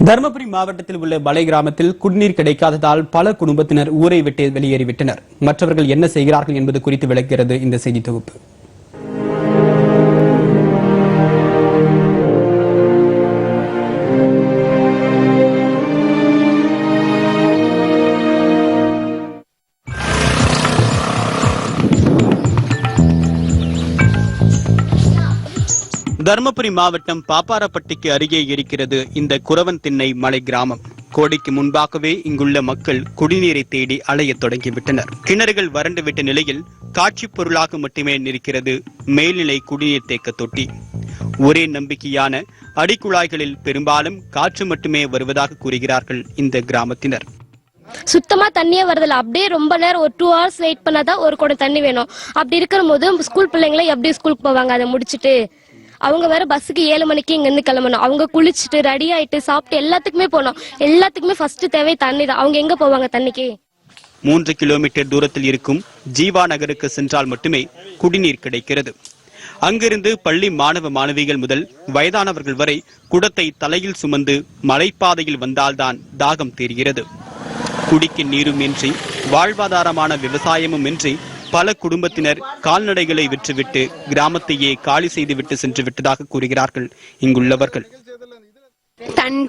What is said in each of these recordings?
தருமபுரி மாவட்டத்தில் உள்ள மலை கிராமத்தில் குடிநீர் கிடைக்காததால் பல குடும்பத்தினர் ஊரை விட்டு வெளியேறிவிட்டனர். மற்றவர்கள் என்ன செய்கிறார்கள் என்பது குறித்து விளக்குகிறது இந்த செய்தி தொகுப்பு. தருமபுரி மாவட்டம் பாப்பாரப்பட்டிக்கு அருகே இருக்கிறது இந்த குரவன் திண்ணை மலை கிராமம். கோடைக்கு முன்பாகவே இங்குள்ள மக்கள் குடிநீரை தேடி அலையத் தொடங்கிவிட்டனர். கிணறுகள் வறண்டுவிட்ட நிலையில் காட்சி பொருளாக மட்டுமே நிற்கிறது மேல்நிலை குடிநீர் தேக்க தொட்டி. ஒரே நம்பிக்கையான அடிக்குழாய்களில் பெரும்பாலும் காற்று மட்டுமே வருவதாக கூறுகிறார்கள் இந்த கிராமத்தினர். சுத்தமா தண்ணியே வருதில்ல. அப்படியே ரொம்ப நேரம் ஒரு 2 hours வெயிட் பண்ணாதான் ஒரு குடம் தண்ணி வேணும். அப்படி இருக்கிற போது ஸ்கூல் பிள்ளைங்களை எப்படி ஸ்கூலுக்கு போவாங்க? அதை முடிச்சுட்டு அவங்க வேற பஸ்ஸுக்கு 7 மணிக்கு இங்க இருந்து கிளம்பணும். அவங்க குளிச்சுட்டு ரெடி ஆயிட்டு சாப்பிட்டு எல்லாத்துக்குமே போனோம். எல்லாத்துக்குமே ஃபர்ஸ்ட் தேவை தண்ணி தான். அவங்க எங்க போவாங்க தண்ணிக்கு? 3 கிலோமீட்டர் தூரத்தில் இருக்கும் ஜீவா நகருக்கு சென்றால் மட்டுமே குடிநீர் கிடைக்கிறது. அங்கிருந்து பள்ளி மாணவ மாணவிகள் முதல் வயதானவர்கள் வரை குடத்தை தலையில் சுமந்து மலைப்பாதையில் வந்தால்தான் தாகம் தீர்கிறது. குடிக்க நீரும் இன்றி வாழ்வாதாரமான விவசாயமும் இன்றி பல குடும்பத்தினர் கால்நடைகளை விற்றுவிட்டு கிராமத்தையே காலி செய்துவிட்டு சென்று விட்டதாக கூறுகிறார்கள் இங்குள்ளவர்கள்.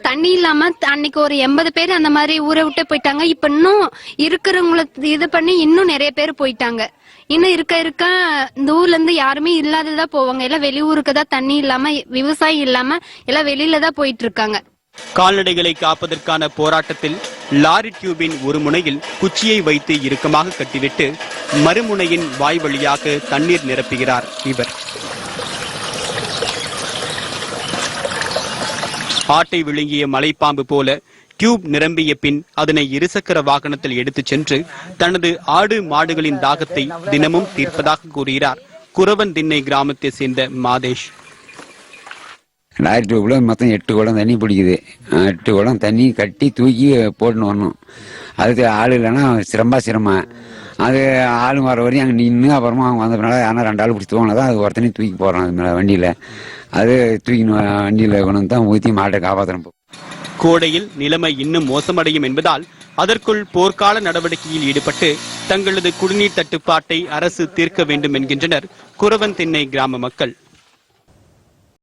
தண்ணி இல்லாம அன்னைக்கு ஒரு 80 பேர் அந்த மாதிரி ஊரை விட்டு போயிட்டாங்க. இப்ப இன்னும் இருக்கிறவங்கள இது பண்ணி இன்னும் நிறைய பேர் போயிட்டாங்க. இன்னும் இருக்க இந்த ஊர்ல இருந்து யாருமே இல்லாததான் போவாங்க. எல்லாம் வெளியூருக்கு தான் தண்ணி இல்லாம விவசாயம் இல்லாம எல்லாம் வெளியில தான் போயிட்டு இருக்காங்க. கால்நடைகளை காப்பதற்கான போராட்டத்தில் லாரி டியூபின் ஒரு முனையில் குச்சியை வைத்து இறுக்கமாக கட்டிவிட்டு மறுமுனையின் வாய் வழியாக தண்ணீர் நிரப்புகிறார் இவர். ஆட்டை விழுங்கிய மலைப்பாம்பு போல டியூப் நிரம்பிய பின் அதனை இருசக்கர வாகனத்தில் எடுத்துச் சென்று தனது ஆடு மாடுகளின் தாகத்தை தினமும் தீர்ப்பதாக கூறுகிறார் குரவன் திண்ணை கிராமத்தை சேர்ந்த மாதேஷ். லாரி டியூப்ல மொத்தம் 8 குடம் தண்ணி பிடிக்குது. 8 குடம் தண்ணி கட்டி தூக்கி போட்டுன்னு வரணும். அதுக்கு ஆள் இல்லைன்னா சிரமம். அது ஆள் வர வரையும் அங்கே நின்று அப்புறமா அவங்க வந்ததுனால ஆனால் 2 ஆள் பிடிச்சி தோணதான் அது ஒருத்தனையும் தூக்கி போடுறோம். அது மேலே வண்டியில் அது தூக்கி வண்டியில் கொண்டு தான் ஊற்றி மாட்டை காப்பாற்றணும். கோடையில் நிலைமை இன்னும் மோசமடையும் என்பதால் அதற்குள் போர்க்கால நடவடிக்கையில் ஈடுபட்டு தங்களது குடிநீர் தட்டுப்பாட்டை அரசு தீர்க்க வேண்டும் என்கின்றனர் குரவன் திண்ணை கிராம மக்கள்.